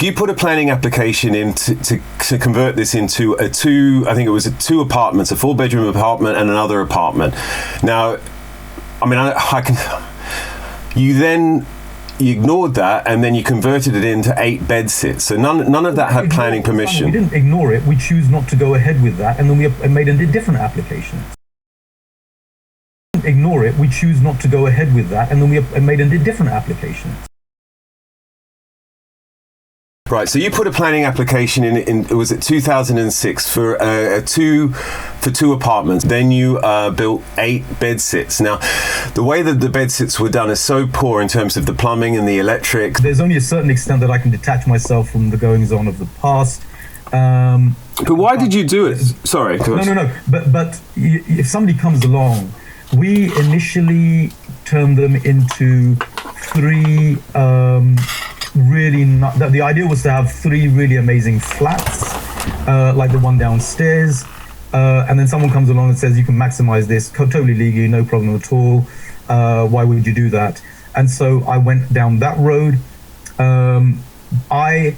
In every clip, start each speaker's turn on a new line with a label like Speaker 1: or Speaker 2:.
Speaker 1: You put a planning application in to convert this into I think it was two apartments, a 4-bedroom apartment and another apartment. Now, I mean, you ignored that, and then you converted it into 8 bedsits. So none of that had planning permission.
Speaker 2: We didn't ignore it. We choose not to go ahead with that, and then we made a different application. Ignore it. We choose not to go ahead with that, and then we made a different application.
Speaker 1: Right, so you put a planning application in was it 2006 for two apartments. Then you built 8 bedsits. Now, the way that the bedsits were done is so poor in terms of the plumbing and the electric.
Speaker 2: There's only a certain extent that I can detach myself from the goings on of the past.
Speaker 1: But why did you do it? Sorry.
Speaker 2: No. But if somebody comes along, we initially turned them into 3. The idea was to have 3 really amazing flats, like the one downstairs, and then someone comes along and says you can maximize this totally legally, no problem at all. Why would you do that? And so I went down that road. I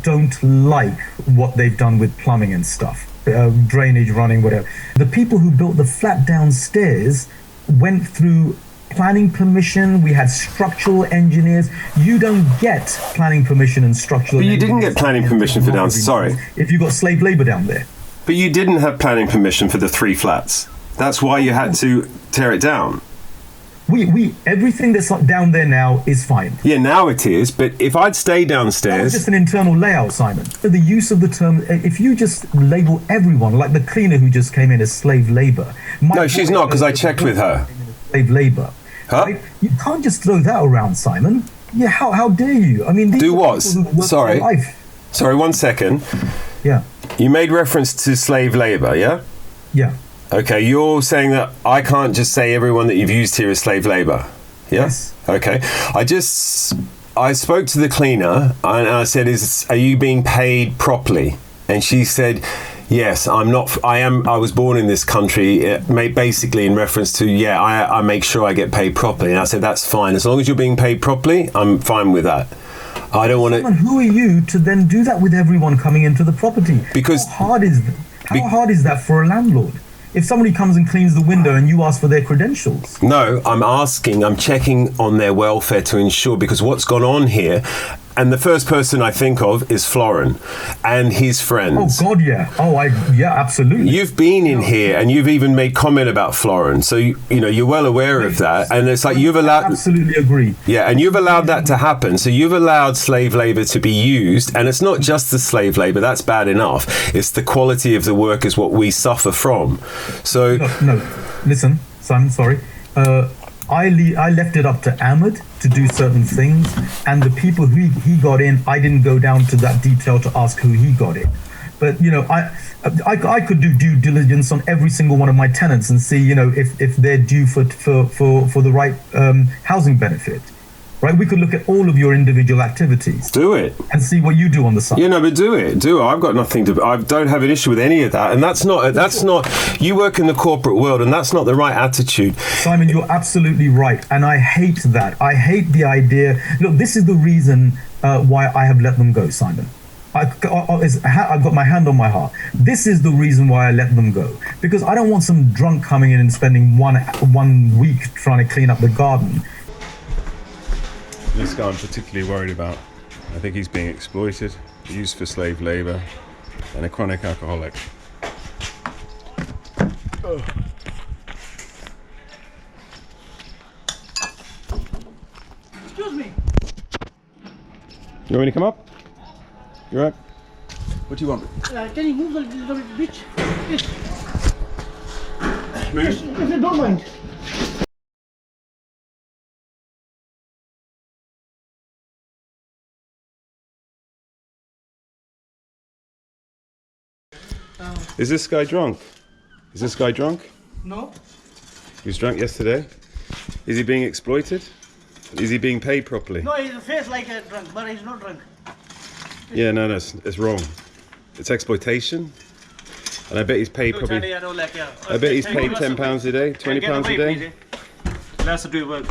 Speaker 2: don't like what they've done with plumbing and stuff, drainage, running, whatever. The people who built the flat downstairs went through planning permission. We had structural engineers. You don't get planning permission and structural engineers.
Speaker 1: But you didn't get planning permission for downstairs. Sorry.
Speaker 2: If you got slave labor down there.
Speaker 1: But you didn't have planning permission for the 3 flats. That's why you had to tear it down.
Speaker 2: Everything that's down there now is fine.
Speaker 1: Yeah, now it is. But if I'd stay downstairs,
Speaker 2: that was just an internal layout, Simon. The use of the term, if you just label everyone, like the cleaner who just came in as slave labor.
Speaker 1: No, she's not, because I checked with her.
Speaker 2: Slave labor.
Speaker 1: Huh?
Speaker 2: Right? You can't just throw that around, Simon. Yeah, how dare you? I mean,
Speaker 1: do what? Sorry. Sorry, 1 second.
Speaker 2: Yeah.
Speaker 1: You made reference to slave labor, yeah?
Speaker 2: Yeah.
Speaker 1: Okay, you're saying that I can't just say everyone that you've used here is slave labor. Yeah? Yes. Okay. I spoke to the cleaner and I said, are you being paid properly? And she said, yes, I'm not. I was born in this country, basically in reference to, I make sure I get paid properly. And I said, that's fine. As long as you're being paid properly, I'm fine with that. I don't want to.
Speaker 2: Who are you to then do that with everyone coming into the property?
Speaker 1: Because
Speaker 2: how hard is that for a landlord? If somebody comes and cleans the window and you ask for their credentials?
Speaker 1: No, I'm checking on their welfare to ensure, because what's gone on here, and the first person I think of is Florin and his friends.
Speaker 2: Oh God, yeah. Yeah, absolutely.
Speaker 1: You've been in here and you've even made comment about Florin, so you're well aware of that. And it's like you've allowed.
Speaker 2: Absolutely agree.
Speaker 1: Yeah, and you've allowed that to happen. So you've allowed slave labor to be used, and it's not just the slave labor. That's bad enough. It's the quality of the work is what we suffer from. So
Speaker 2: no. Listen, Simon. Sorry. I left it up to Ahmed to do certain things, and the people who he got in, I didn't go down to that detail to ask who he got in. But I could do due diligence on every single one of my tenants and see if they're due for the right housing benefit. Right, we could look at all of your individual activities.
Speaker 1: Do it.
Speaker 2: And see what you do on the side.
Speaker 1: Yeah, no, but do it. I've got nothing to. I don't have an issue with any of that, and that's not. You work in the corporate world, and that's not the right attitude.
Speaker 2: Simon, you're absolutely right, and I hate that. I hate the idea. Look, this is the reason why I have let them go, Simon. I've got my hand on my heart. This is the reason why I let them go, because I don't want some drunk coming in and spending one week trying to clean up the garden.
Speaker 1: This guy I'm particularly worried about. I think he's being exploited, used for slave labor, and a chronic alcoholic. Oh.
Speaker 3: Excuse me.
Speaker 1: You want me to come up? You all right? What do you want?
Speaker 3: Can you move a little bit? Please.
Speaker 1: Move.
Speaker 3: If you don't mind.
Speaker 1: Is this guy drunk? Is this guy drunk?
Speaker 3: No.
Speaker 1: He was drunk yesterday. Is he being exploited? Is he being paid properly?
Speaker 3: No, his face like a drunk, but he's not drunk.
Speaker 1: Yeah, no, it's wrong. It's exploitation. And I bet he's paid probably. I bet he's paid £10 a day, £20 a day.
Speaker 4: Let's do work.